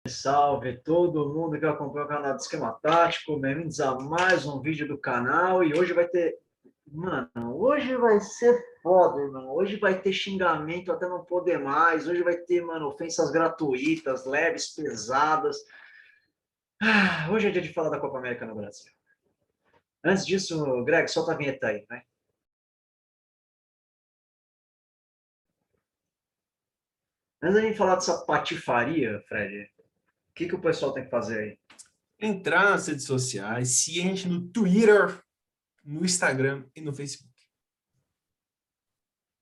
Salve todo mundo que acompanha o canal do Esquema Tático, bem-vindos a mais um vídeo do canal. E hoje vai ter, mano, hoje vai ser foda, irmão. Hoje vai ter xingamento até não poder mais. Hoje vai ter, mano, ofensas gratuitas, leves, pesadas. Hoje é dia de falar da Copa América no Brasil. Antes disso, Greg, solta a vinheta aí, né? Antes da gente falar dessa patifaria, Fred, o que o pessoal tem que fazer aí? Entrar nas redes sociais, seguir a gente no Twitter, no Instagram e no Facebook.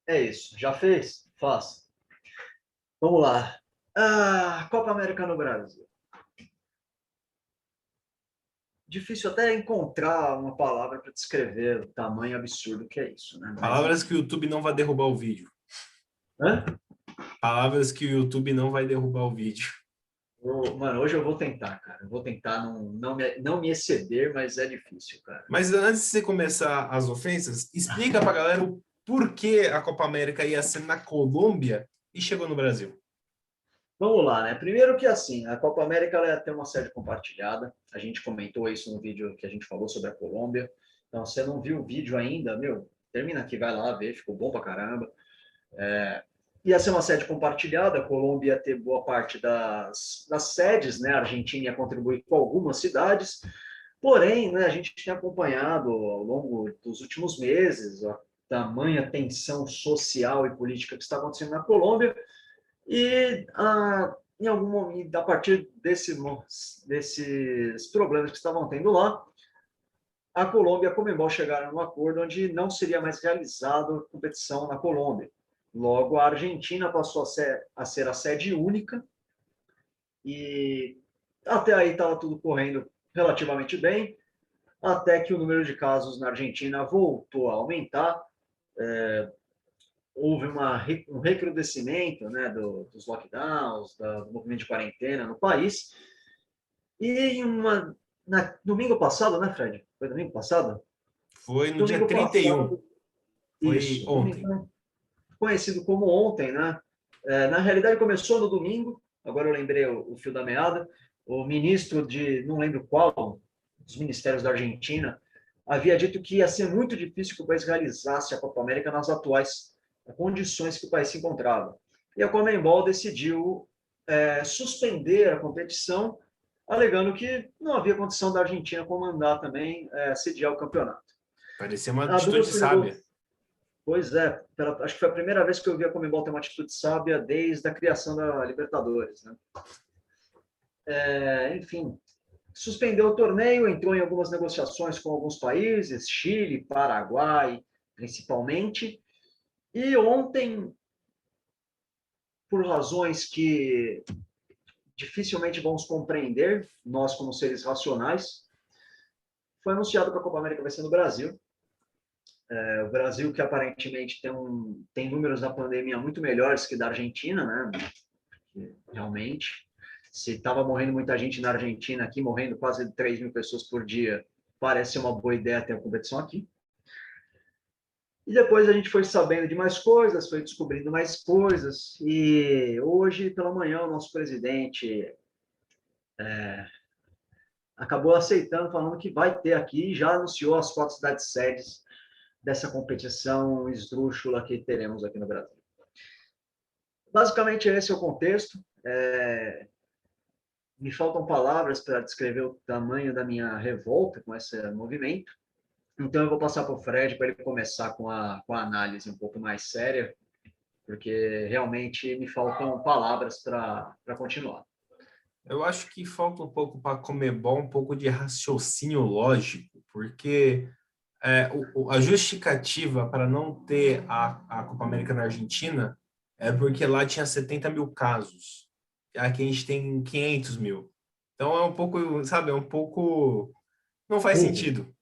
É isso. Já fez? Faça. Vamos lá. Copa América no Brasil. Difícil até encontrar uma palavra para descrever o tamanho absurdo que é isso, né? Palavras que o YouTube não vai derrubar o vídeo. Hã? Palavras que o YouTube não vai derrubar o vídeo. Mano, hoje eu vou tentar, cara. Eu vou tentar não me exceder, mas é difícil, cara. Mas antes de você começar as ofensas, explica pra galera o porquê a Copa América ia ser na Colômbia e chegou no Brasil. Vamos lá, né? Primeiro que assim, a Copa América ela ia ter uma sede compartilhada. A gente comentou isso no vídeo que a gente falou sobre a Colômbia. Então, se você não viu o vídeo ainda, meu, termina aqui, vai lá ver, ficou bom pra caramba. Ia ser uma sede compartilhada, a Colômbia ia ter boa parte das sedes, né? A Argentina ia contribuir com algumas cidades, porém, né, a gente tem acompanhado ao longo dos últimos meses a tamanha tensão social e política que está acontecendo na Colômbia, e em algum momento, a partir desses problemas que estavam tendo lá, a Colômbia e a Conmebol chegaram num acordo onde não seria mais realizada competição na Colômbia. Logo, a Argentina passou a ser a sede única e até aí estava tudo correndo relativamente bem, até que o número de casos na Argentina voltou a aumentar. Houve um recrudescimento, né, dos lockdowns, do movimento de quarentena no país. E domingo passado, né, Fred? Foi domingo passado? Foi no dia Domingo 31. passado, Foi isso. ontem. Conhecido como ontem, né? Na realidade, começou no domingo, agora eu lembrei o fio da meada. O ministro não lembro qual, dos ministérios da Argentina, havia dito que ia ser muito difícil que o país realizasse a Copa América nas atuais condições que o país se encontrava. E a Conmebol decidiu suspender a competição, alegando que não havia condição da Argentina comandar também, sediar o campeonato. Parecia uma A dupla atitude se levou. sábia. Pois é, acho que foi a primeira vez que eu vi a Conmebol ter uma atitude sábia desde a criação da Libertadores, né? Enfim, suspendeu o torneio, entrou em algumas negociações com alguns países, Chile, Paraguai, principalmente, e ontem, por razões que dificilmente vamos compreender, nós como seres racionais, foi anunciado que a Copa América vai ser no Brasil. O Brasil, que aparentemente tem números da pandemia muito melhores que da Argentina, né? Realmente, se estava morrendo muita gente na Argentina, aqui morrendo quase 3 mil pessoas por dia, parece ser uma boa ideia ter a competição aqui. E depois a gente foi sabendo de mais coisas, foi descobrindo mais coisas, e hoje, pela manhã, o nosso presidente acabou aceitando, falando que vai ter aqui, já anunciou as 4 cidades sedes dessa competição esdrúxula que teremos aqui no Brasil. Basicamente, esse é o contexto. Me faltam palavras para descrever o tamanho da minha revolta com esse movimento. Então, eu vou passar para o Fred para ele começar com a análise um pouco mais séria, porque realmente me faltam palavras para continuar. Eu acho que falta um pouco para a Conmebol, um pouco de raciocínio lógico, porque a justificativa para não ter a Copa América na Argentina é porque lá tinha 70 mil casos. Aqui a gente tem 500 mil. Então é um pouco, sabe, é um pouco... Não faz sentido.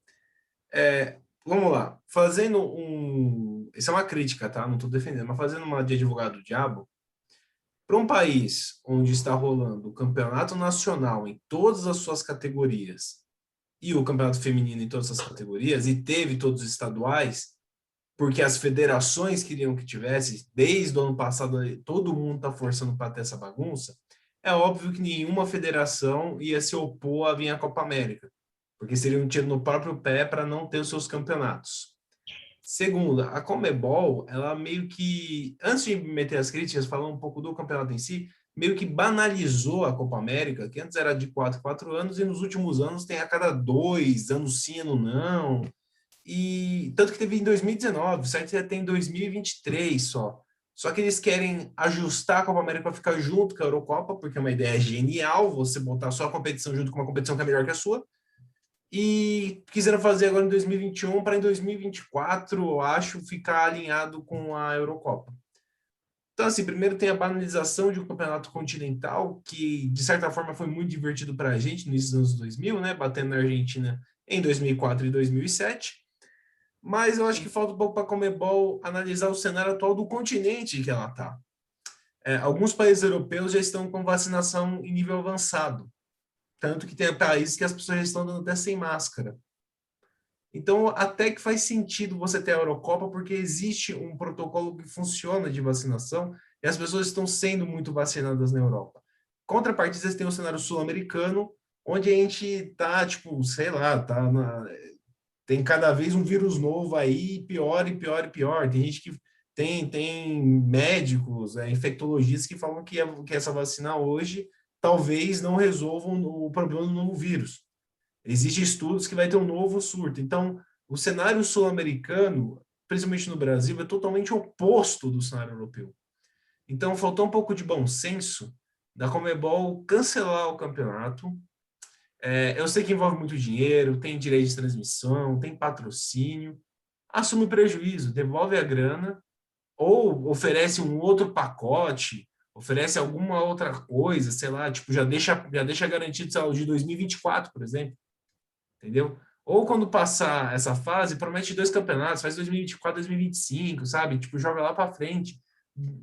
Vamos lá. Fazendo um... Isso é uma crítica, tá? Não estou defendendo, mas fazendo uma de advogado do diabo, para um país onde está rolando o campeonato nacional em todas as suas categorias e o campeonato feminino em todas as categorias, e teve todos os estaduais, porque as federações queriam que tivesse, desde o ano passado, todo mundo está forçando para ter essa bagunça, é óbvio que nenhuma federação ia se opor a vir à Copa América, porque seria um tiro no próprio pé para não ter os seus campeonatos. Segunda, a Conmebol, ela meio que, antes de meter as críticas, falando um pouco do campeonato em si, meio que banalizou a Copa América, que antes era de 4 em 4 anos, e nos últimos anos tem a cada 2, ano sim, ano não. E tanto que teve em 2019, certo? Já tem 2023 só. Só que eles querem ajustar a Copa América para ficar junto com a Eurocopa, porque é uma ideia genial você botar só a competição junto com uma competição que é melhor que a sua. E quiseram fazer agora em 2021 para em 2024, eu acho, ficar alinhado com a Eurocopa. Então, assim, primeiro tem a banalização de um campeonato continental, que de certa forma foi muito divertido para a gente nos anos 2000, né? Batendo na Argentina em 2004 e 2007. Mas eu acho que falta um pouco para a Conmebol analisar o cenário atual do continente que ela está. Alguns países europeus já estão com vacinação em nível avançado. Tanto que tem países que as pessoas já estão dando até sem máscara. Então, até que faz sentido você ter a Eurocopa, porque existe um protocolo que funciona de vacinação e as pessoas estão sendo muito vacinadas na Europa. Contrapartida, você tem o cenário sul-americano, onde a gente tá, tipo, sei lá, tem cada vez um vírus novo aí, pior e pior e pior. Tem gente que tem médicos, infectologistas que falam que essa vacina hoje talvez não resolvam o problema do novo vírus. Existem estudos que vai ter um novo surto. Então, o cenário sul-americano, principalmente no Brasil, é totalmente oposto do cenário europeu. Então, faltou um pouco de bom senso da Conmebol cancelar o campeonato. Eu sei que envolve muito dinheiro, tem direito de transmissão, tem patrocínio. Assume o prejuízo, devolve a grana ou oferece um outro pacote, oferece alguma outra coisa, sei lá, tipo, já deixa garantido, sei lá, o de 2024, por exemplo. Entendeu? Ou quando passar essa fase, promete 2 campeonatos, faz 2024, 2025, sabe? Tipo, joga lá para frente.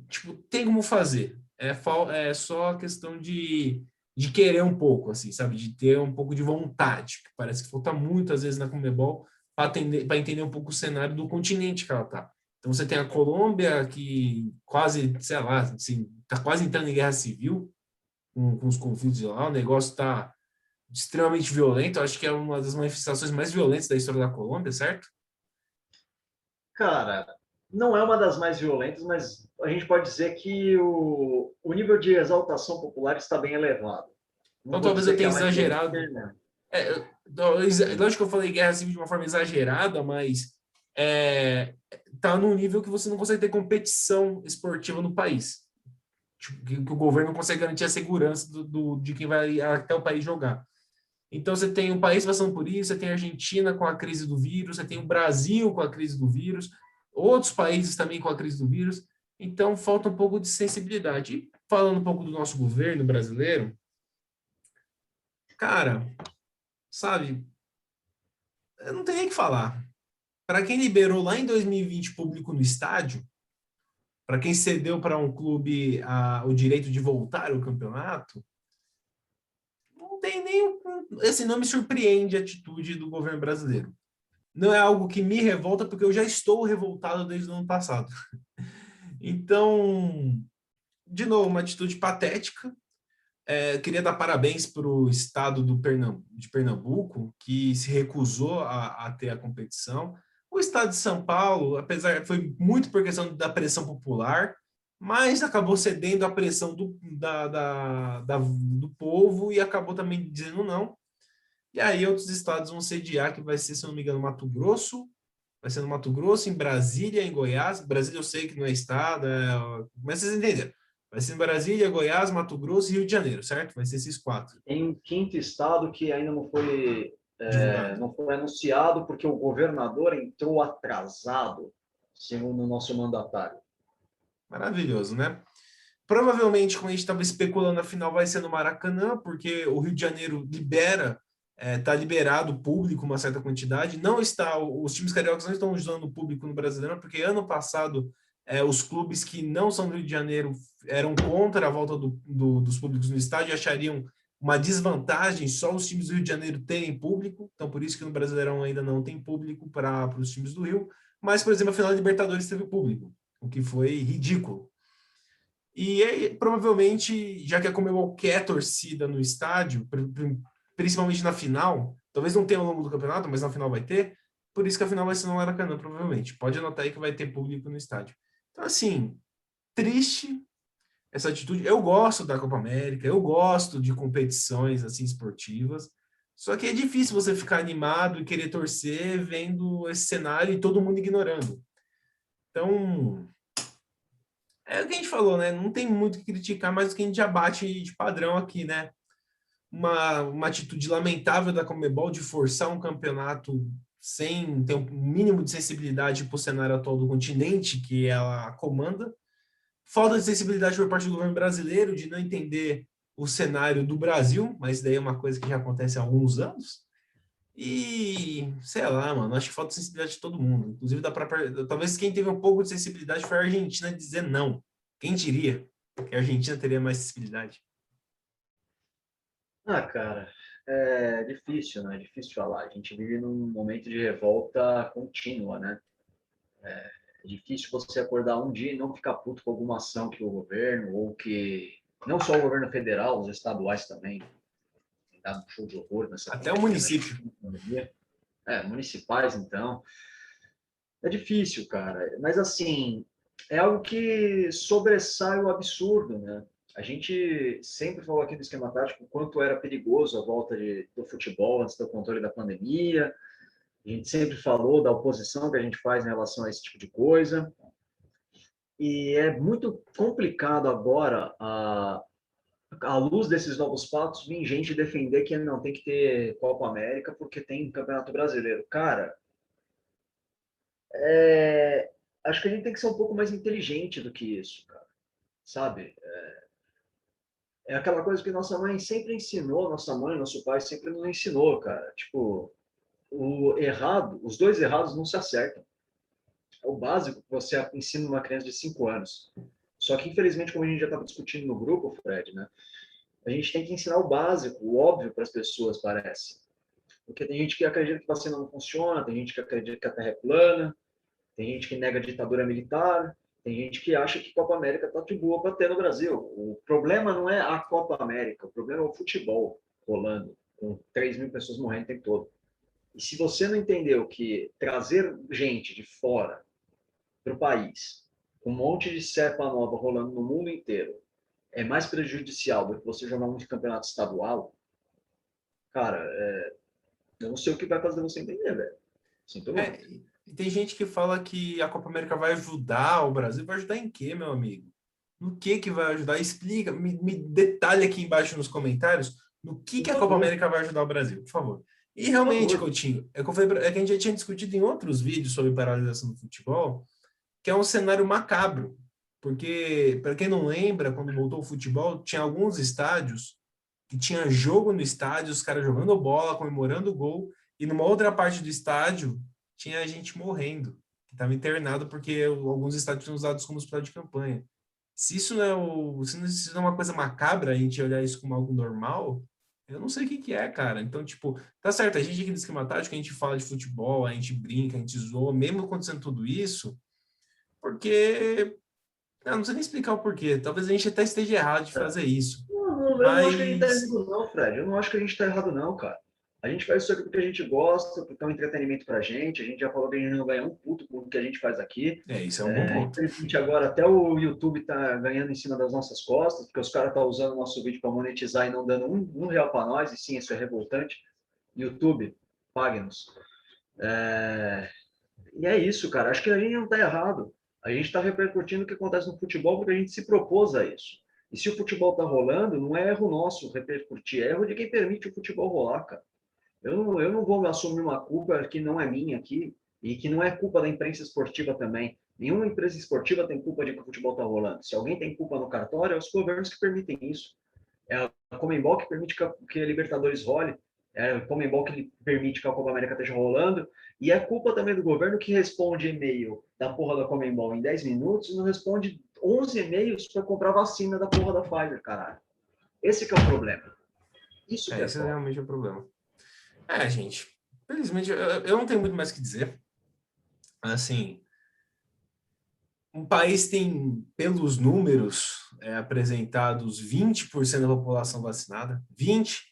Tipo, tem como fazer. É só questão de querer um pouco, assim, sabe? De ter um pouco de vontade. Que parece que falta muito, às vezes, na Conmebol para entender um pouco o cenário do continente que ela tá. Então, você tem a Colômbia, que quase, sei lá, assim, tá quase entrando em guerra civil com os conflitos de lá, o negócio tá extremamente violento. Acho que é uma das manifestações mais violentas da história da Colômbia, certo? Cara, não é uma das mais violentas, mas a gente pode dizer que o nível de exaltação popular está bem elevado. Não Então vou talvez eu dizer que é tenha a mais violenta, exagerado. né? Lógico que eu falei guerra civil de uma forma exagerada, mas tá num nível que você não consegue ter competição esportiva no país. Tipo, que o governo não consegue garantir a segurança de quem vai até o país jogar. Então você tem o país passando por isso, você tem a Argentina com a crise do vírus, você tem o Brasil com a crise do vírus, outros países também com a crise do vírus. Então falta um pouco de sensibilidade. E falando um pouco do nosso governo brasileiro, cara, sabe, eu não tenho nem o que falar. Para quem liberou lá em 2020 público no estádio, para quem cedeu para um clube o direito de voltar ao campeonato, não tem nem. Assim, não me surpreende a atitude do governo brasileiro. Não é algo que me revolta, porque eu já estou revoltado desde o ano passado. Então, de novo, uma atitude patética. Queria dar parabéns para o estado de Pernambuco, que se recusou a ter a competição. O estado de São Paulo, apesar, foi muito por questão da pressão popular, mas acabou cedendo à pressão do povo e acabou também dizendo não. E aí outros estados vão sediar, que vai ser, se não me engano, Mato Grosso. Vai ser no Mato Grosso, em Brasília, em Goiás. Brasília eu sei que não é estado, mas vocês entenderam. Vai ser em Brasília, Goiás, Mato Grosso e Rio de Janeiro, certo? Vai ser esses 4. Em um quinto estado que ainda Divulgado. não foi anunciado, porque o governador entrou atrasado, segundo o nosso mandatário. Maravilhoso, né? Provavelmente, como a gente estava especulando, a final vai ser no Maracanã, porque o Rio de Janeiro está liberado o público, uma certa quantidade. Não está, os times cariocas não estão usando o público no Brasileirão, porque ano passado os clubes que não são do Rio de Janeiro eram contra a volta dos públicos no estádio, achariam uma desvantagem só os times do Rio de Janeiro terem público, então por isso que no Brasileirão ainda não tem público para os times do Rio. Mas, por exemplo, a final da Libertadores teve público, o que foi ridículo. E aí, provavelmente, já que a Conmebol quer torcida no estádio, principalmente na final, talvez não tenha ao longo do campeonato, mas na final vai ter, por isso que a final vai ser no Maracanã, provavelmente. Pode anotar aí que vai ter público no estádio. Então, assim, triste essa atitude. Eu gosto da Copa América, eu gosto de competições assim esportivas, só que é difícil você ficar animado e querer torcer vendo esse cenário e todo mundo ignorando. Então, é o que a gente falou, né? Não tem muito o que criticar, mas o que a gente já bate de padrão aqui, né? Uma atitude lamentável da Conmebol de forçar um campeonato sem ter um mínimo de sensibilidade para o cenário atual do continente que ela comanda. Falta de sensibilidade por parte do governo brasileiro de não entender o cenário do Brasil, mas daí é uma coisa que já acontece há alguns anos. E, sei lá, mano, acho que falta de sensibilidade de todo mundo. Inclusive, da própria. Talvez quem teve um pouco de sensibilidade foi a Argentina dizer não. Quem diria que a Argentina teria mais sensibilidade? Ah, cara, é difícil, né? É difícil falar. A gente vive num momento de revolta contínua, né? É difícil você acordar um dia e não ficar puto com alguma ação que o governo, ou que não só o governo federal, os estaduais também, tem dado um show de horror nessa Até o pandemia, município. municipais, então. É difícil, cara. Mas, assim, é algo que sobressai o absurdo, né? A gente sempre falou aqui do esquema tático o quanto era perigoso a volta do futebol antes do controle da pandemia. A gente sempre falou da oposição que a gente faz em relação a esse tipo de coisa. E é muito complicado agora, à luz desses novos fatos, vir gente defender que não tem que ter Copa América porque tem Campeonato Brasileiro. Cara, acho que a gente tem que ser um pouco mais inteligente do que isso, cara. Sabe? É aquela coisa que nossa mãe sempre ensinou, nossa mãe, nosso pai sempre nos ensinou, cara. Tipo, o errado, os dois errados não se acertam. É o básico que você ensina uma criança de 5 anos. Só que, infelizmente, como a gente já estava discutindo no grupo, Fred, né? A gente tem que ensinar o básico, o óbvio para as pessoas, parece. Porque tem gente que acredita que vacina não funciona, tem gente que acredita que a Terra é plana, tem gente que nega a ditadura militar, tem gente que acha que Copa América está de boa para ter no Brasil. O problema não é a Copa América, o problema é o futebol rolando, com 3 mil pessoas morrendo o tempo todo. E se você não entendeu que trazer gente de fora para o país, com um monte de cepa nova rolando no mundo inteiro, é mais prejudicial do que você jogar um campeonato estadual, cara, eu não sei o que vai fazer você entender, velho. Sinto muito. E tem gente que fala que a Copa América vai ajudar o Brasil. Vai ajudar em quê, meu amigo? No que vai ajudar? Explica, me detalhe aqui embaixo nos comentários no Por que a Copa favor, América vai ajudar o Brasil, por favor. E por realmente, favor. Coutinho, é que a gente já tinha discutido em outros vídeos sobre paralisação do futebol, que é um cenário macabro. Porque, para quem não lembra, quando voltou o futebol, tinha alguns estádios que tinha jogo no estádio, os caras jogando bola, comemorando o gol, e numa outra parte do estádio tinha gente morrendo, que estava internado porque alguns estádios são usados como hospital de campanha. Se isso não é se isso não é uma coisa macabra, a gente olhar isso como algo normal, eu não sei o que que é, cara. Então, tipo, tá certo, a gente aqui no Esquema Tático, a gente fala de futebol, a gente brinca, a gente zoa, mesmo acontecendo tudo isso, porque eu não sei nem explicar o porquê. Talvez a gente até esteja errado de fazer isso. Eu não acho que a gente está Mas errado, não, Fred. Eu não acho que a gente está errado, não, cara. A gente faz isso aqui porque a gente gosta, porque é um entretenimento pra gente. A gente já falou que a gente não ganha um puto com o que a gente faz aqui. isso é um bom ponto. Infelizmente, agora até o YouTube está ganhando em cima das nossas costas, porque os caras estão usando o nosso vídeo para monetizar e não dando um real para nós. E sim, isso é revoltante. YouTube, pague-nos. E é isso, cara. Acho que a gente não está errado. A gente está repercutindo o que acontece no futebol porque a gente se propôs a isso. E se o futebol está rolando, não é erro nosso repercutir, é erro de quem permite o futebol rolar, cara. Eu não vou assumir uma culpa que não é minha aqui e que não é culpa da imprensa esportiva também. Nenhuma imprensa esportiva tem culpa de que o futebol está rolando. Se alguém tem culpa no cartório, é os governos que permitem isso. É a Comembol que permite que a Libertadores role, é a Comembol que permite que a Copa América esteja rolando, e é culpa também do governo que responde e-mail da porra da Comembol em 10 minutos e não responde 11 e-mails para comprar vacina da porra da Pfizer, caralho. Esse que é o problema. Isso que é Esse é foda. realmente o problema. Gente, felizmente eu não tenho muito mais o que dizer. Assim, um país tem, pelos números apresentados, 20% da população vacinada, 20%.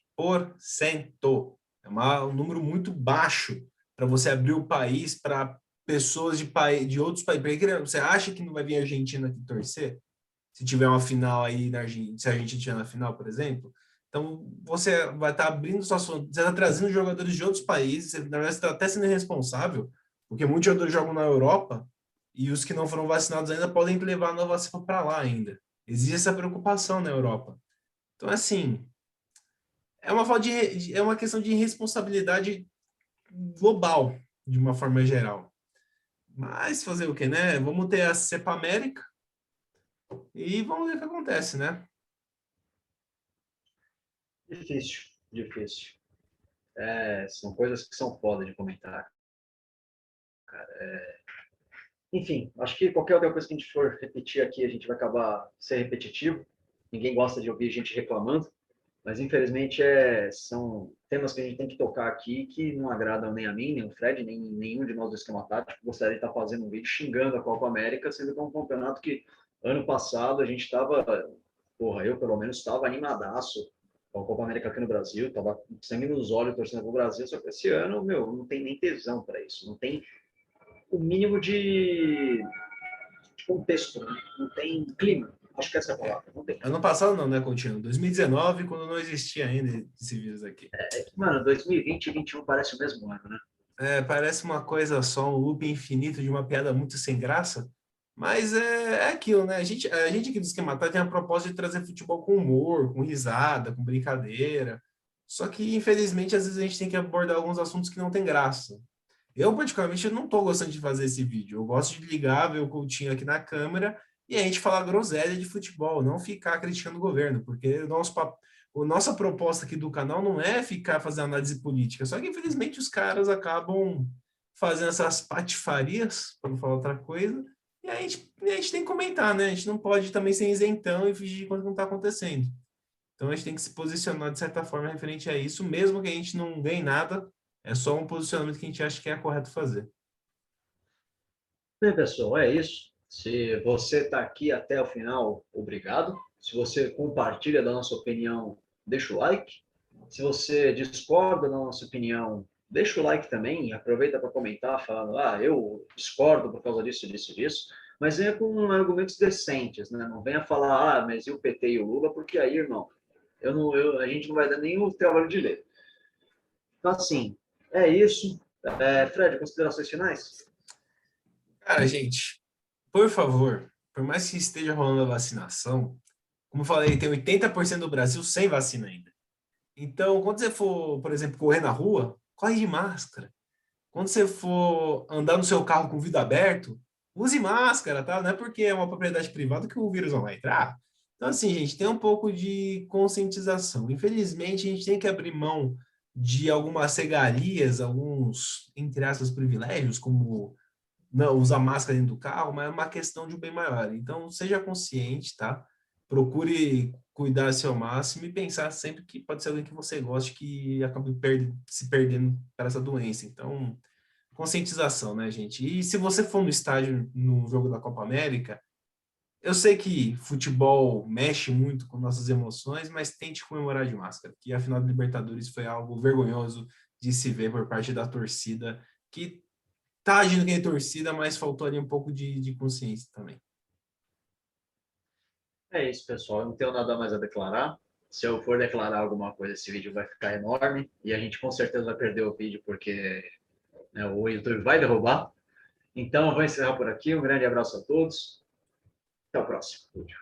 É um número muito baixo para você abrir o país para pessoas de outros países. Porque você acha que não vai vir a Argentina aqui torcer? Se tiver uma final aí na Argentina, se a Argentina tiver na final, por exemplo. Então, você vai estar abrindo suas fronteiras, você está trazendo jogadores de outros países, você, na verdade, você está até sendo irresponsável, porque muitos jogadores jogam na Europa e os que não foram vacinados ainda podem levar a nova cepa para lá ainda. Existe essa preocupação na Europa. Então, assim, é uma questão de irresponsabilidade global, de uma forma geral. Mas fazer o quê, né? Vamos ter a Cepa América e vamos ver o que acontece, né? Difícil, difícil. São coisas que são foda de comentar. Enfim, acho que qualquer outra coisa que a gente for repetir aqui, a gente vai acabar ser repetitivo. Ninguém gosta de ouvir gente reclamando, mas infelizmente são temas que a gente tem que tocar aqui que não agradam nem a mim, nem o Fred, nem nenhum de nós do Esquema Tático. Gostaria de estar fazendo um vídeo xingando a Copa América, sendo que é um campeonato que ano passado a gente estava, porra, eu pelo menos estava animadaço com a Copa América aqui no Brasil, estava sangue nos olhos torcendo para o Brasil, só que esse ano, meu, não tem nem tesão para isso, não tem o mínimo de contexto, né? Não tem clima. Acho que essa é a palavra. Não tem. Ano passado não, né, Continho? 2019, quando não existia ainda esse vírus aqui. Mano, 2020 e 2021 parece o mesmo ano, né? Parece uma coisa só, um loop infinito de uma piada muito sem graça, mas é aquilo, né? A gente aqui do Esquema Tático tem a proposta de trazer futebol com humor, com risada, com brincadeira, só que, infelizmente, às vezes a gente tem que abordar alguns assuntos que não tem graça. Eu, particularmente, não estou gostando de fazer esse vídeo. Eu gosto de ligar, ver o Coutinho aqui na câmera e a gente falar groselha de futebol, não ficar criticando o governo, porque a nossa proposta aqui do canal não é ficar fazendo análise política, só que, infelizmente, os caras acabam fazendo essas patifarias, para não falar outra coisa, e a gente tem que comentar, né? A gente não pode também ser isentão e fingir de conta que não está acontecendo. Então, a gente tem que se posicionar, de certa forma, referente a isso, mesmo que a gente não ganhe nada, é só um posicionamento que a gente acha que é correto fazer. Bem, pessoal, é isso. Se você está aqui até o final, obrigado. Se você compartilha da nossa opinião, deixa o like. Se você discorda da nossa opinião, deixa o like também. Aproveita para comentar, falando, eu discordo por causa disso, disso, disso. Mas venha com argumentos decentes, né? Não venha falar, mas e o PT e o Lula, porque aí, irmão, a gente não vai dar nem o trabalho de ler. Então, assim, é isso. Fred, considerações finais? Cara, gente, por favor, por mais que esteja rolando a vacinação, como eu falei, tem 80% do Brasil sem vacina ainda. Então, quando você for, por exemplo, correr na rua, corre de máscara. Quando você for andar no seu carro com o vidro aberto, use máscara, tá? Não é porque é uma propriedade privada que o vírus não vai entrar. Então, assim, gente, tem um pouco de conscientização. Infelizmente, a gente tem que abrir mão de algumas regalias, alguns, entre aspas, privilégios, como não usar máscara dentro do carro, mas é uma questão de um bem maior. Então, seja consciente, tá? Procure cuidar seu máximo e pensar sempre que pode ser alguém que você goste que acabe se perdendo para essa doença. Então, conscientização, né, gente? E se você for no estádio no jogo da Copa América, eu sei que futebol mexe muito com nossas emoções, mas tente comemorar de máscara, que a final da Libertadores foi algo vergonhoso de se ver por parte da torcida, que tá agindo que é torcida, mas faltou ali um pouco de consciência também. É isso, pessoal. Eu não tenho nada mais a declarar. Se eu for declarar alguma coisa, esse vídeo vai ficar enorme e a gente com certeza vai perder o vídeo porque, né, o YouTube vai derrubar. Então, eu vou encerrar por aqui. Um grande abraço a todos. Até o próximo vídeo.